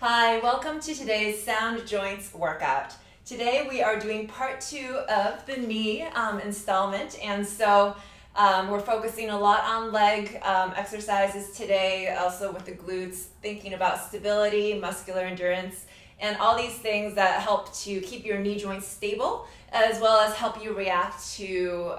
Hi, welcome to today's Sound Joints workout. Today we are doing part 2 of the knee installment, and so we're focusing a lot on leg exercises today, also with the glutes, thinking about stability, muscular endurance, and all these things that help to keep your knee joints stable, as well as help you react to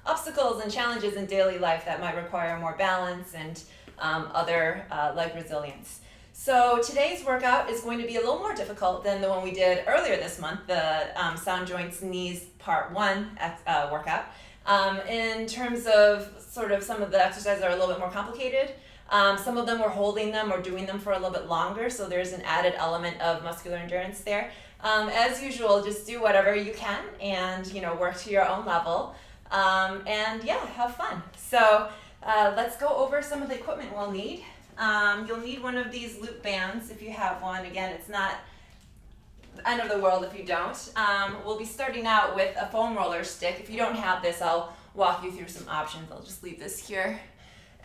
obstacles and challenges in daily life that might require more balance and other leg resilience. So today's workout is going to be a little more difficult than the one we did earlier this month, the Sound Joints Knees Part 1 workout. In terms of sort of some of the exercises are a little bit more complicated. Some of them we're holding them or doing them for a little bit longer, so there's an added element of muscular endurance there. As usual, just do whatever you can and work to your own level. And yeah, have fun. So let's go over some of the equipment we'll need. You'll need one of these loop bands if you have one. Again, it's not the end of the world if you don't. We'll be starting out with a foam roller stick. If you don't have this, I'll walk you through some options. I'll just leave this here.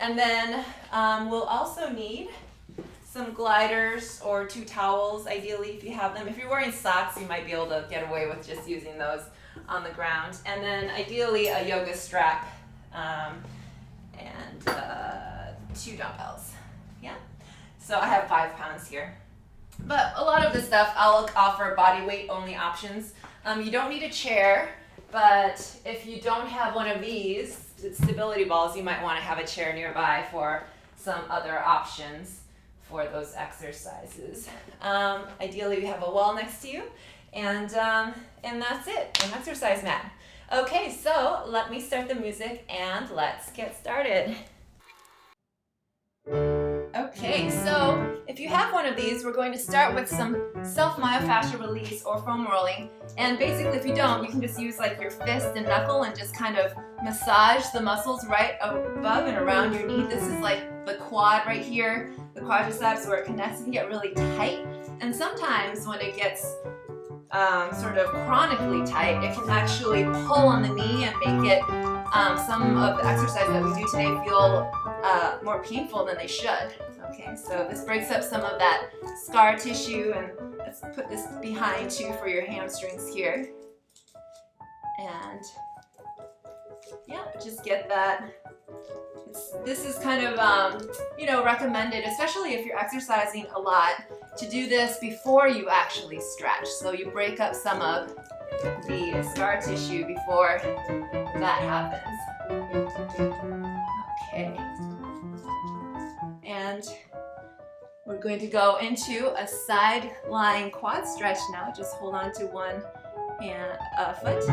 And then we'll also need some gliders or 2 towels, ideally, if you have them. If you're wearing socks, you might be able to get away with just using those on the ground. And then ideally a yoga strap and 2 dumbbells. Yeah, so I have 5 pounds here. But a lot of the stuff I'll offer body weight only options. You don't need a chair, but if you don't have one of these stability balls, you might want to have a chair nearby for some other options for those exercises. Ideally, you have a wall next to you, and that's it, an exercise mat. Okay, so let me start the music and let's get started. Okay, so if you have one of these, we're going to start with some self-myofascial release or foam rolling. And basically, if you don't, you can just use like your fist and knuckle and just kind of massage the muscles right above and around your knee. This is like the quad right here, the quadriceps where it connects. It can get really tight. And sometimes when it gets sort of chronically tight, it can actually pull on the knee and make it some of the exercises that we do today feel more painful than they should. Okay, so this breaks up some of that scar tissue, and let's put this behind too for your hamstrings here. And yeah, just get that. This is kind of recommended, especially if you're exercising a lot, to do this before you actually stretch. So you break up some of the scar tissue before that happens. Okay. And we're going to go into a side lying quad stretch now. Just hold on to one foot.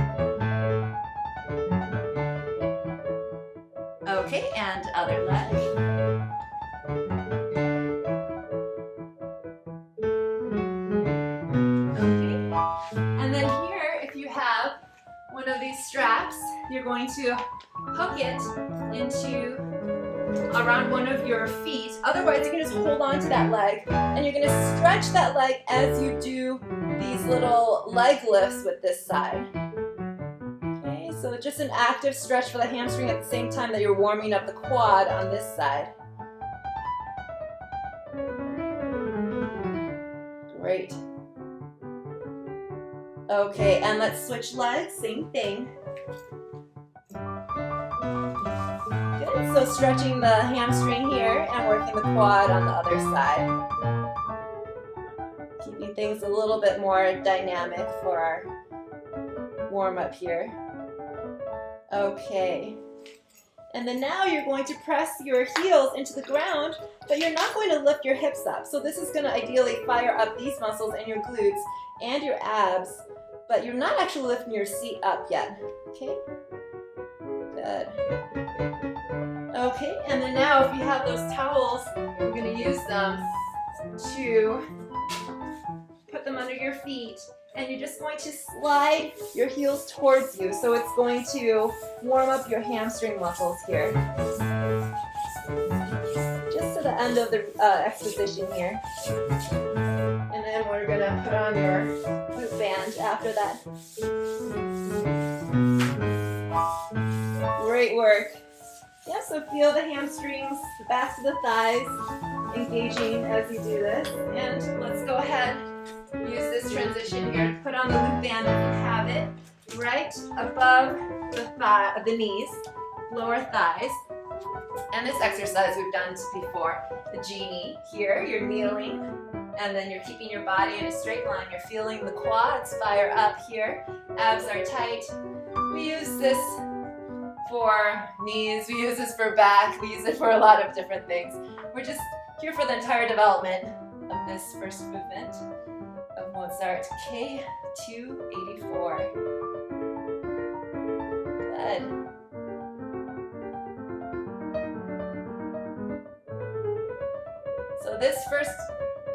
Okay, and other leg. Okay, and then here, if you have one of these straps, you're going to hook it into around one of your feet. Otherwise, you can just hold on to that leg, and you're going to stretch that leg as you do these little leg lifts with this side. Okay, so just an active stretch for the hamstring at the same time that you're warming up the quad on this side. Great. Okay, and let's switch legs, same thing. Good, so stretching the hamstring here and working the quad on the other side. Keeping things a little bit more dynamic for our warm-up here. Okay. And then now you're going to press your heels into the ground, but you're not going to lift your hips up. So this is going to ideally fire up these muscles in your glutes and your abs, but you're not actually lifting your seat up yet. Okay? Good. Okay, and then now if you have those towels, we're going to use them to put them under your feet, and you're just going to slide your heels towards you. So it's going to warm up your hamstring muscles here. Just to the end of the exposition here. And then we're going to put on your loop band after that. Great work. Yeah, so feel the hamstrings, the backs of the thighs, engaging as you do this. And let's go ahead, use this transition here to put on the loop band if you have it, right above the knees, lower thighs. And this exercise we've done before, the genie. Here, you're kneeling, and then you're keeping your body in a straight line. You're feeling the quads fire up here. Abs are tight. We use this for knees, we use this for back, we use it for a lot of different things. We're just here for the entire development of this first movement of Mozart K284. Good. So this first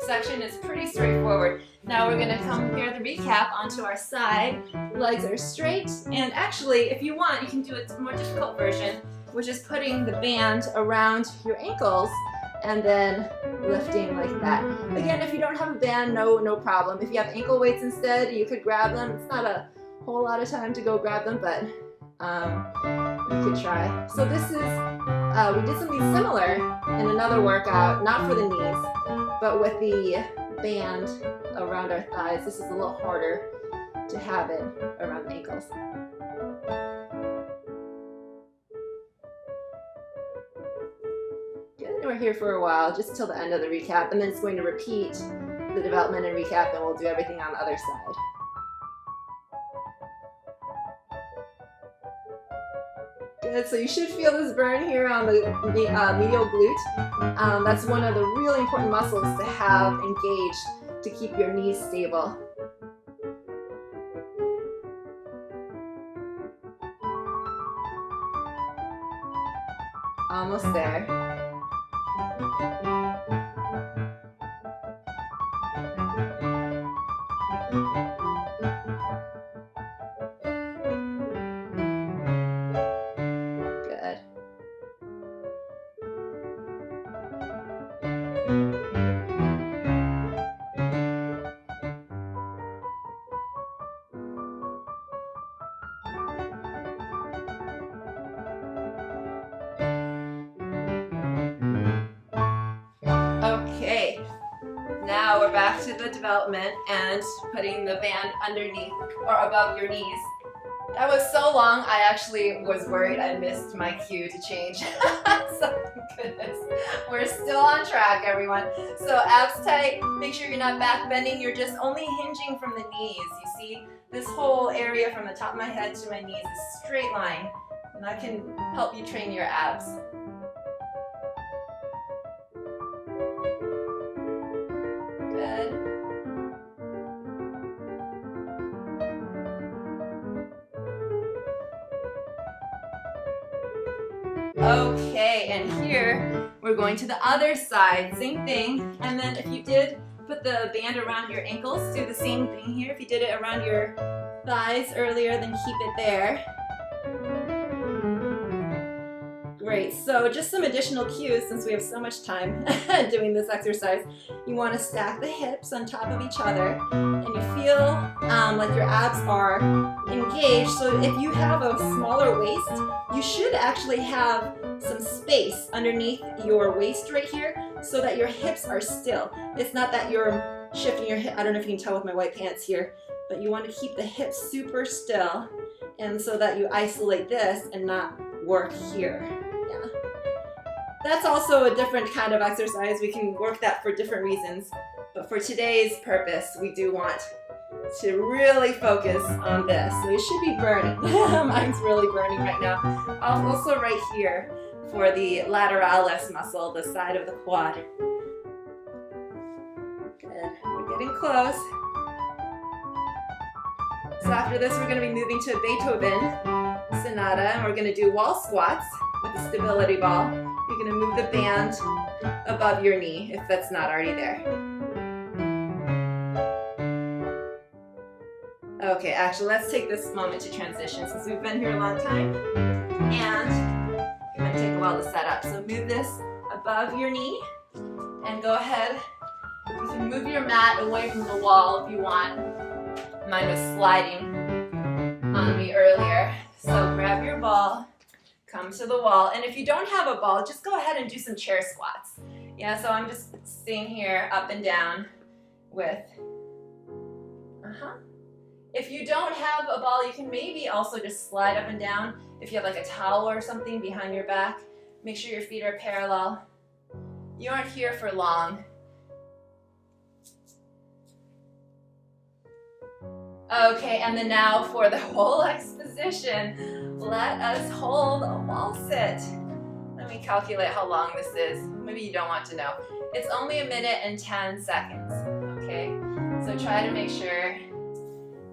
section is pretty straightforward. Now we're going to come here to recap onto our side. Legs are straight, and actually if you want you can do a more difficult version, which is putting the band around your ankles and then lifting like that. Again, if you don't have a band, no problem. If you have ankle weights instead, you could grab them. It's not a whole lot of time to go grab them, but you could try. So this is, we did something similar in another workout, not for the knees, but with the band around our thighs. This is a little harder to have it around the ankles. Good. We're here for a while, just till the end of the recap, and then it's going to repeat the development and recap, and we'll do everything on the other side. Good, so you should feel this burn here on the medial glute. That's one of the really important muscles to have engaged to keep your knees stable. Almost there. Okay, now we're back to the development and putting the band underneath or above your knees. That was so long, I actually was worried I missed my cue to change. So goodness, we're still on track, everyone. So abs tight, make sure you're not back bending, you're just only hinging from the knees. You see, this whole area from the top of my head to my knees is straight line, and that can help you train your abs. Good. Okay, and here we're going to the other side, same thing. And then if you did put the band around your ankles, do the same thing here. If you did it around your thighs earlier, then keep it there. Great, so just some additional cues since we have so much time doing this exercise. You want to stack the hips on top of each other, and you feel like your abs are engaged. So if you have a smaller waist, you should actually have some space underneath your waist right here so that your hips are still. It's not that you're shifting your hip. I don't know if you can tell with my white pants here, but you want to keep the hips super still, and so that you isolate this and not work here. Yeah. That's also a different kind of exercise. We can work that for different reasons, but for today's purpose, we do want to really focus on this. So you should be burning. Mine's really burning right now. Also right here for the lateralis muscle, the side of the quad. Good. We're getting close. So after this, we're going to be moving to a Beethoven Sonata, and we're going to do wall squats with the stability ball. You're going to move the band above your knee if that's not already there. Okay, actually, let's take this moment to transition since we've been here a long time, and it might take a while to set up. So move this above your knee, and go ahead. You can move your mat away from the wall if you want. Mine was sliding on me earlier. So grab your ball, come to the wall, and if you don't have a ball, just go ahead and do some chair squats. Yeah, so I'm just staying here up and down with, If you don't have a ball, you can maybe also just slide up and down. If you have like a towel or something behind your back, make sure your feet are parallel. You aren't here for long. Okay, and then now for the whole exposition, let us hold a wall sit. Let me calculate how long this is. Maybe you don't want to know. It's only 1minute and 10 seconds, okay? So try to make sure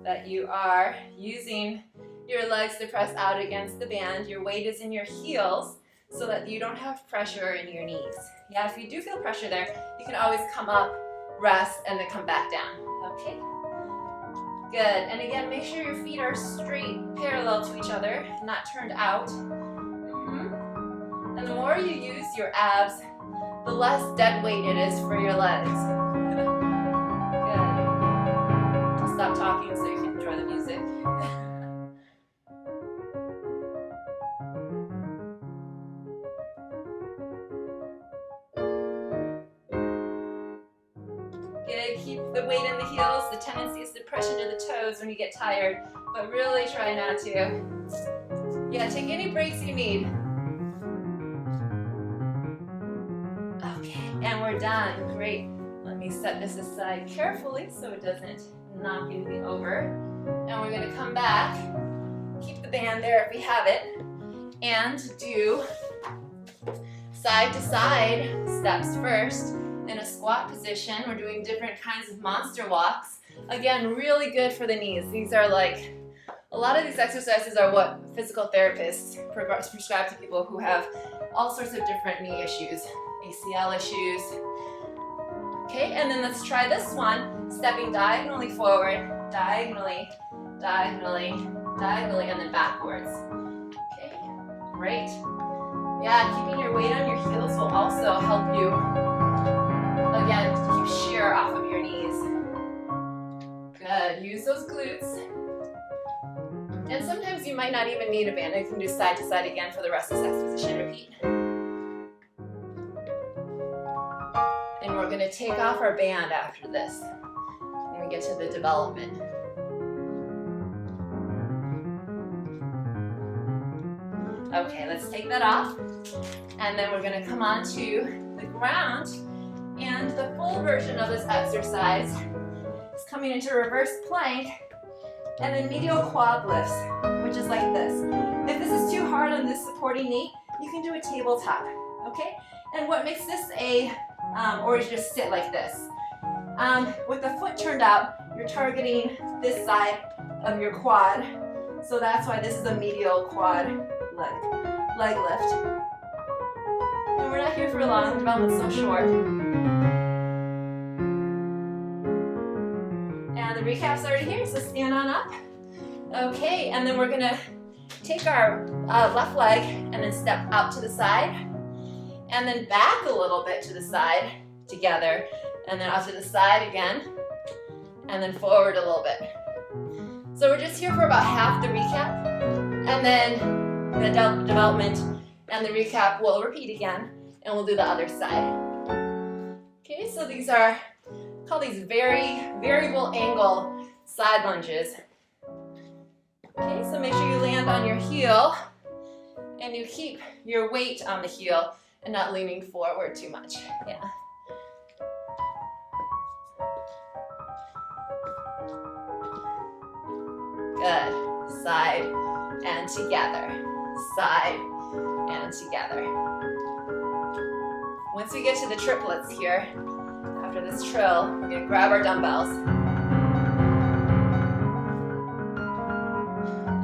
that you are using your legs to press out against the band. Your weight is in your heels so that you don't have pressure in your knees. Yeah, if you do feel pressure there, you can always come up, rest, and then come back down, okay? Good, and again, make sure your feet are straight, parallel to each other, not turned out. And the more you use your abs, the less dead weight it is for your legs. Good. I'll stop talking so you can enjoy the music. Good, keep the weight in the heels. The tendency is to press into the toes when you get tired, but really try not to. Yeah, take any breaks you need. Okay, and we're done. Great. Let me set this aside carefully so it doesn't knock anything over. And we're going to come back, keep the band there if we have it, and do side to side steps first. In a squat position, we're doing different kinds of monster walks. Again, really good for the knees. These are like, a lot of these exercises are what physical therapists prescribe to people who have all sorts of different knee issues, ACL issues. Okay, and then let's try this one, stepping diagonally forward, diagonally, diagonally, diagonally, and then backwards. Okay, great. Yeah, keeping your weight on your heels will also help you, again, keep shear off of your knees. Good, use those glutes. And sometimes you might not even need a band. You can do side to side again for the rest of this exposition. Repeat. And we're going to take off our band after this when we get to the development. Okay, let's take that off. And then we're going to come on to the ground. And the full version of this exercise is coming into reverse plank and then medial quad lifts, which is like this. If this is too hard on this supporting knee, you can do a tabletop, okay? And what makes this or you just sit like this. With the foot turned out, you're targeting this side of your quad, so that's why this is a medial quad leg lift. And we're not here for long, the development's so short. And the recap's already here, so stand on up. Okay, and then we're gonna take our left leg and then step out to the side, and then back a little bit to the side together, and then out to the side again, and then forward a little bit. So we're just here for about half the recap, and then the development and the recap will repeat again, and we'll do the other side. Okay, so these are, call these variable angle side lunges. Okay, so make sure you land on your heel, and you keep your weight on the heel and not leaning forward too much. Yeah. Good. Side and together. Side and together. Once we get to the triplets here, after this trill, we're going to grab our dumbbells.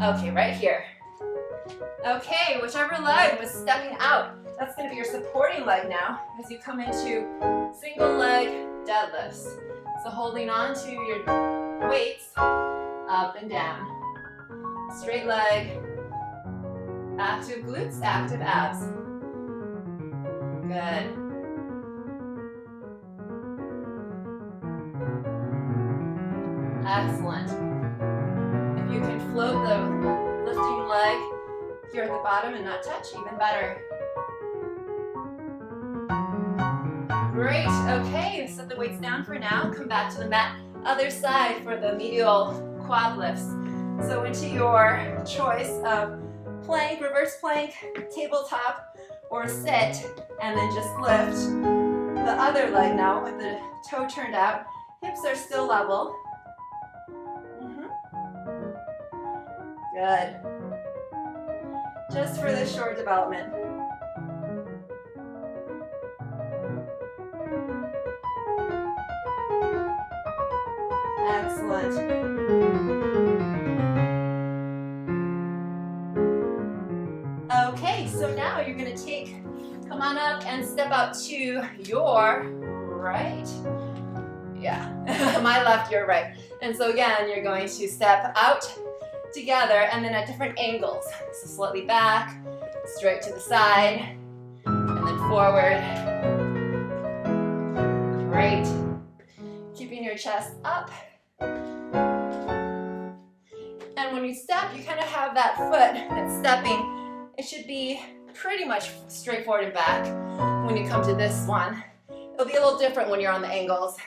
Okay, right here. Okay, whichever leg was stepping out, that's going to be your supporting leg now as you come into single leg deadlifts. So holding on to your weights, up and down. Straight leg, active glutes, active abs. Good. Excellent. If you can float the lifting leg here at the bottom and not touch, even better. Great, okay, set the weights down for now. Come back to the mat. Other side for the medial quad lifts. So into your choice of plank, reverse plank, tabletop, or sit, and then just lift the other leg now with the toe turned out. Hips are still level. Good. Just for this short development. Excellent. Okay, so now you're going to come on up and step out to your right. Yeah, my left, your right. And so again, you're going to step out together and then at different angles. So slightly back, straight to the side, and then forward. Great. Keeping your chest up. And when you step, you kind of have that foot that's stepping. It should be pretty much straight forward and back when you come to this one. It'll be a little different when you're on the angles.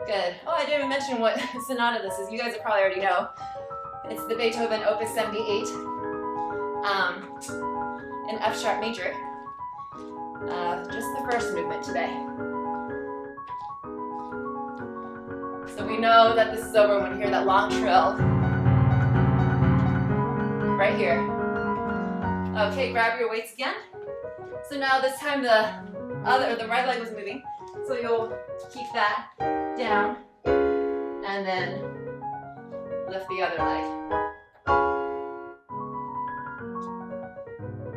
Good. Oh, I didn't even mention what sonata this is. You guys probably already know. It's the Beethoven Opus 78 in F sharp major. Just the first movement today. So we know that this is over when you hear that long trill. Right here. Okay, grab your weights again. So now this time the right leg was moving. So you'll keep that down and then lift the other leg.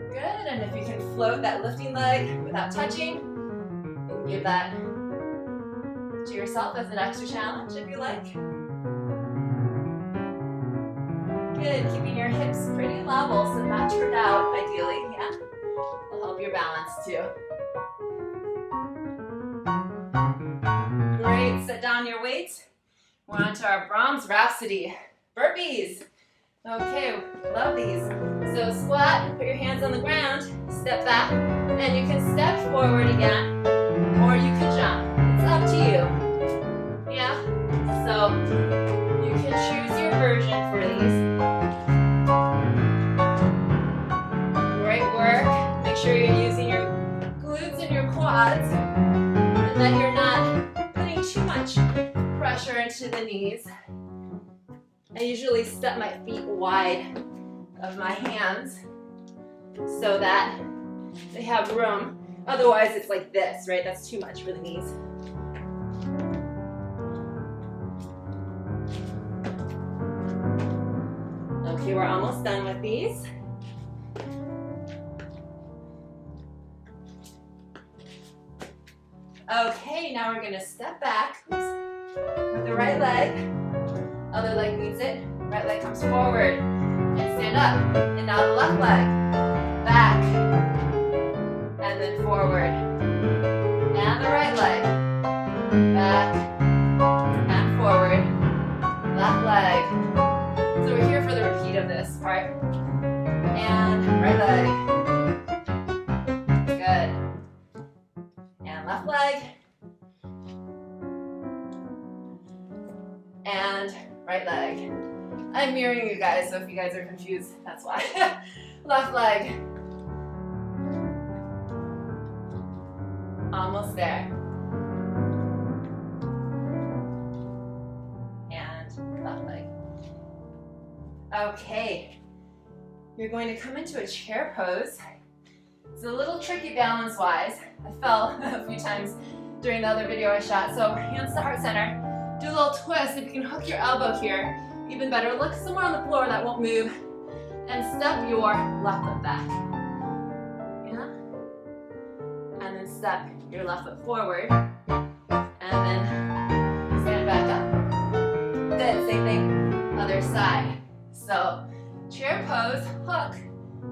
Good, and if you can float that lifting leg without touching, you can give that to yourself as an extra challenge if you like. Good, keeping your hips pretty level so not turned out ideally, yeah? It'll help your balance too. Great, set down your weights. We're on to our Brahms Rhapsody. Burpees. Okay, love these. So squat, put your hands on the ground, step back, and you can step forward again, or you can jump. It's up to you. Yeah? So you can choose your version for these. Great work. Make sure you're using your glutes and your quads, and that you're not putting too much pressure into the knees. I usually step my feet wide of my hands so that they have room. Otherwise, it's like this, right? That's too much for the knees. Okay, we're almost done with these. Okay, now we're gonna step back with the right leg. Other leg meets it. Right leg comes forward and stand up. And now the left leg. Back. And then forward. And the right leg. Back. And forward. Left leg. So we're here for the repeat of this part. And right leg. Good. And left leg. And right leg. I'm mirroring you guys, so if you guys are confused, that's why. Left leg. Almost there. And left leg. Okay. You're going to come into a chair pose. It's a little tricky balance-wise. I fell a few times during the other video I shot. So hands to heart center. Do a little twist. If you can hook your elbow here, even better. Look somewhere on the floor that won't move. And step your left foot back. Yeah? And then step your left foot forward. And then stand back up. Good. Same thing. Other side. So chair pose. Hook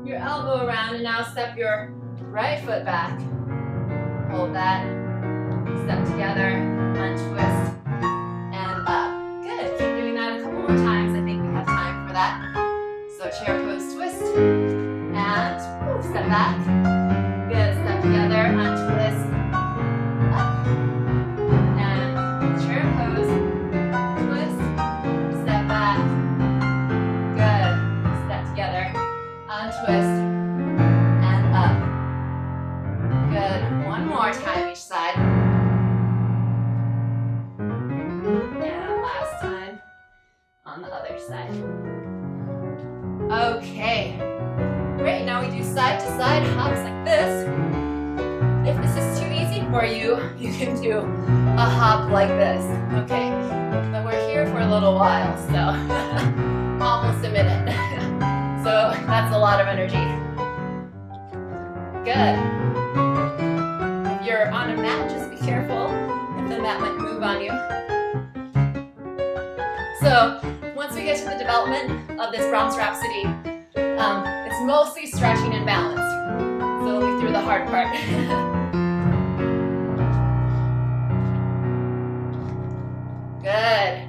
your elbow around. And now step your right foot back. Hold that. Step together. Untwist. So chair pose twist, and step back. more time each side. And last time on the other side. Okay. Great, now we do side to side hops like this. If this is too easy for you, you can do a hop like this, okay? But we're here for a little while, so almost a minute. So that's a lot of energy. Good. If you're on a mat, just be careful if the mat might move on you. So once we get to the development of this Brahms Rhapsody, it's mostly stretching and balance. So we'll be through the hard part. Good.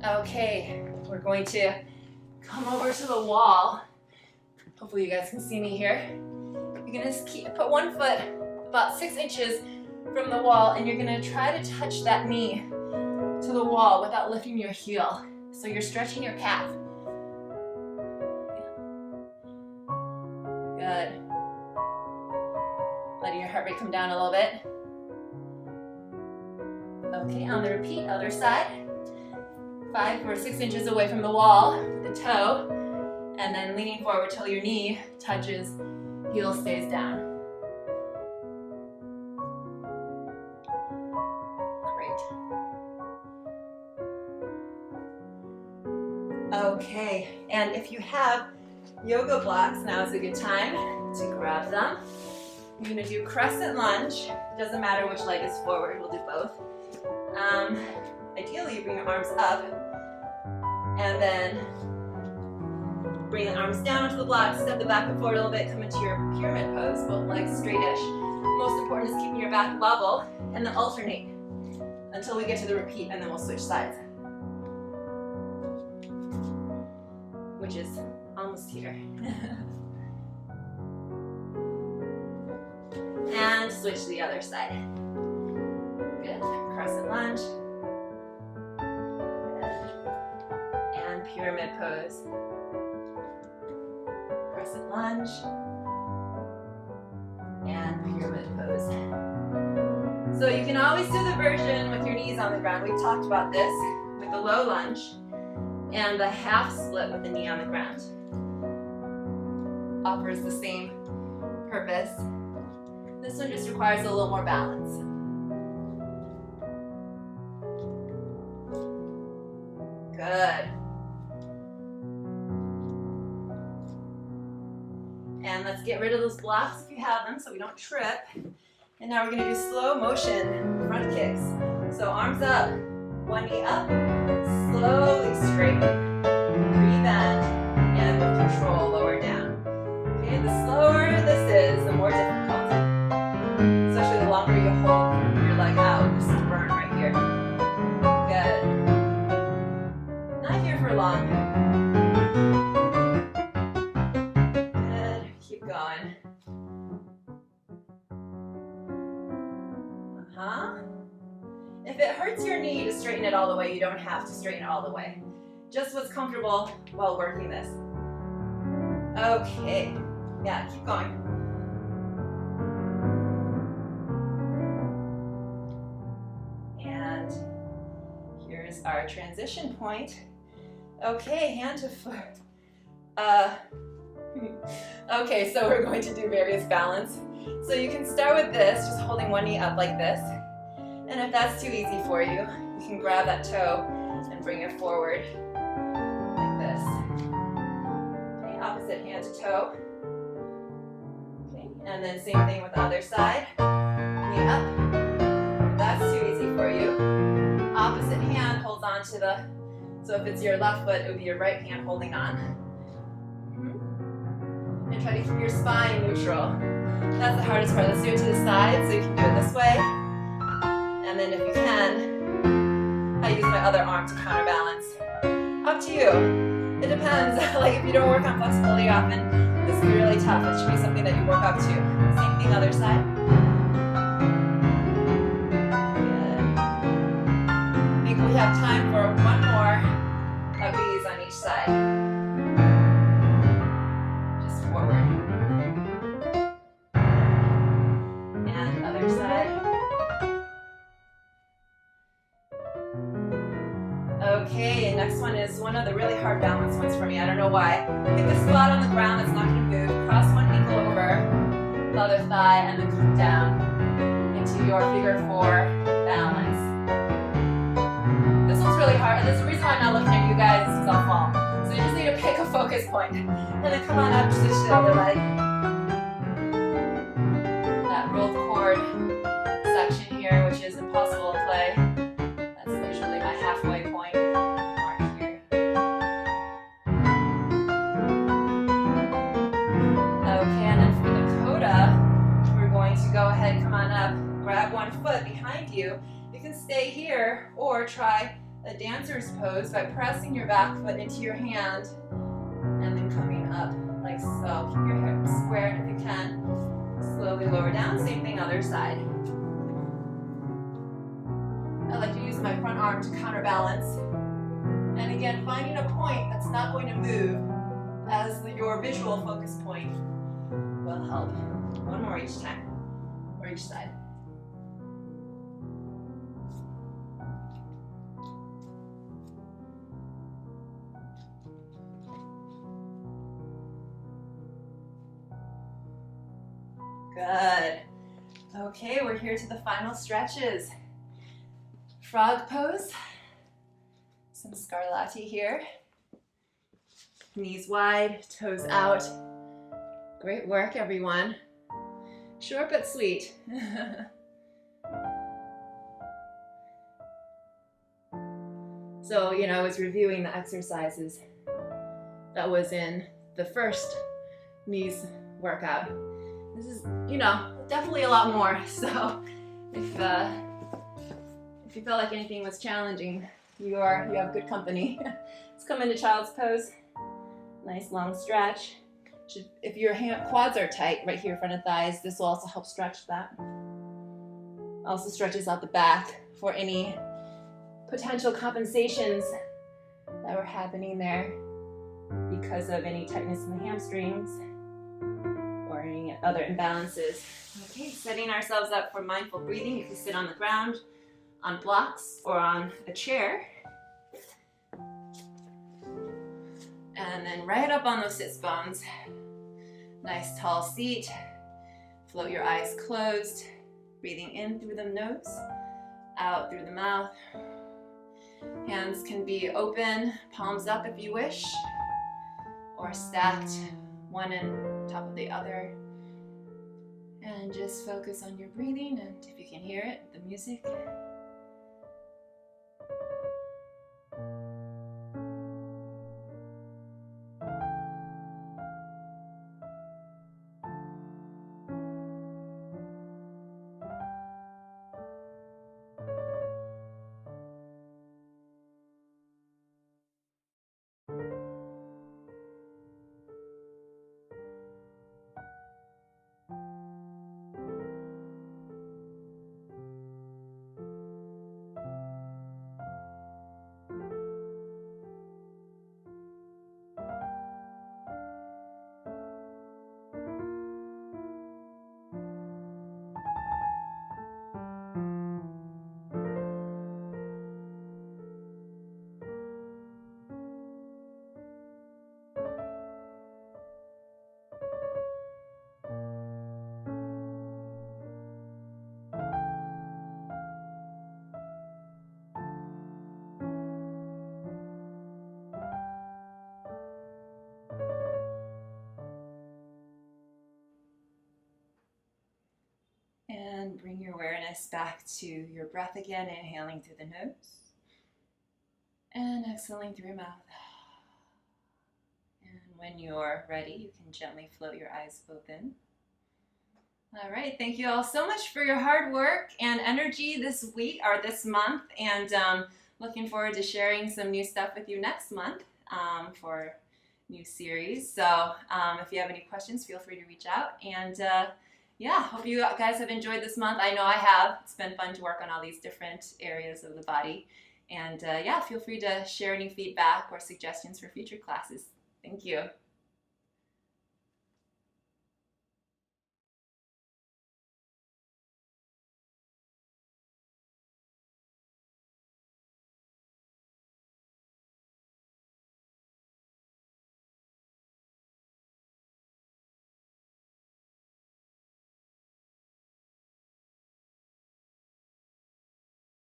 Okay, we're going to come over to the wall. Hopefully you guys can see me here. You're gonna put one foot about 6 inches from the wall, and you're gonna try to touch that knee to the wall without lifting your heel. So you're stretching your calf. Good. Letting your heart rate come down a little bit. Okay, on the repeat, other side. 5 or 6 inches away from the wall with the toe, and then leaning forward till your knee touches, heel stays down. Great. Okay, and if you have yoga blocks, now is a good time to grab them. You're going to do crescent lunge. Doesn't matter which leg is forward, we'll do both. Ideally, you bring your arms up and then bring the arms down onto the block, step the back foot forward a little bit, come into your pyramid pose, both legs straightish. Most important is keeping your back level, and then alternate until we get to the repeat, and then we'll switch sides, which is almost here. And switch to the other side. Good. Crescent lunge. Good. And pyramid pose. Crescent lunge. And pyramid pose. So you can always do the version with your knees on the ground. We've talked about this with the low lunge and the half split with the knee on the ground. Offers the same purpose. This one just requires a little more balance. Good. And let's get rid of those blocks if you have them so we don't trip. And now we're going to do slow motion front kicks. So arms up, one knee up, slowly straighten, rebend, and with control lower down. Okay, the slower this is, the more difficult. Especially the longer you hold your leg out, just burn right here. Good. Not here for long. Good. Keep going. If it hurts your knee to straighten it all the way, you don't have to straighten it all the way. Just what's comfortable while working this. Okay. Yeah, keep going. And here's our transition point. Okay, hand to foot. Okay, so we're going to do various balance. So you can start with this, just holding one knee up like this. And if that's too easy for you, you can grab that toe and bring it forward like this. Okay, opposite hand to toe. Okay, and then same thing with the other side. Knee up. If that's too easy for you, opposite hand holds on to the, so if it's your left foot, it would be your right hand holding on. And try to keep your spine neutral. That's the hardest part. Let's do it to the side, so you can do it this way. And then if you can, I use my other arm to counterbalance. Up to you. It depends. Like if you don't work on flexibility often, this can be really tough. It should be something that you work up to. Same thing, other side. Good. I think we have time for one more of these on each side. ones for me. I don't know why. Pick a spot on the ground that's not going to move. Cross one ankle over the other thigh and then come down into your figure 4 balance. This one's really hard, and there's a reason why I'm not looking at you guys, because I'll fall. So you just need to pick a focus point. And then come on up, switch to the other leg. That rolled chord section here, which is impossible to play. That's usually my halfway point mark here. Okay, and then for the coda, we're going to go ahead, come on up, grab one foot behind you. You can stay here or try a dancer's pose by pressing your back foot into your hand and then coming up like so. Keep your hips square if you can. Slowly lower down. Same thing other side. I like to use my front arm to counterbalance. And again, finding a point that's not going to move as your visual focus point will help. One more each time, or each side. Good. Okay, we're here to the final stretches. Frog pose. Some Scarlatti here. Knees wide, toes out. Great work, everyone. Short but sweet. So, I was reviewing the exercises that was in the first knees workout. This is, definitely a lot more. So if you felt like anything was challenging, you have good company. Let's come into child's pose. Nice long stretch. If your quads are tight right here in front of thighs, this will also help stretch that. Also stretches out the back for any potential compensations that were happening there because of any tightness in the hamstrings or any other imbalances. Okay, setting ourselves up for mindful breathing. You can sit on the ground, on blocks, or on a chair. And then right up on those sits bones. Nice tall seat. Float your eyes closed. Breathing in through the nose, out through the mouth. Hands can be open, palms up if you wish, or stacked, one on top of the other. And just focus on your breathing, and if you can hear it, the music. And bring your awareness back to your breath again, inhaling through the nose and exhaling through your mouth. And when you're ready, you can gently float your eyes open. All right, thank you all so much for your hard work and energy this week or this month, and looking forward to sharing some new stuff with you next month for new series. So if you have any questions, feel free to reach out, and yeah, hope you guys have enjoyed this month. I know I have. It's been fun to work on all these different areas of the body. And yeah, feel free to share any feedback or suggestions for future classes. Thank you.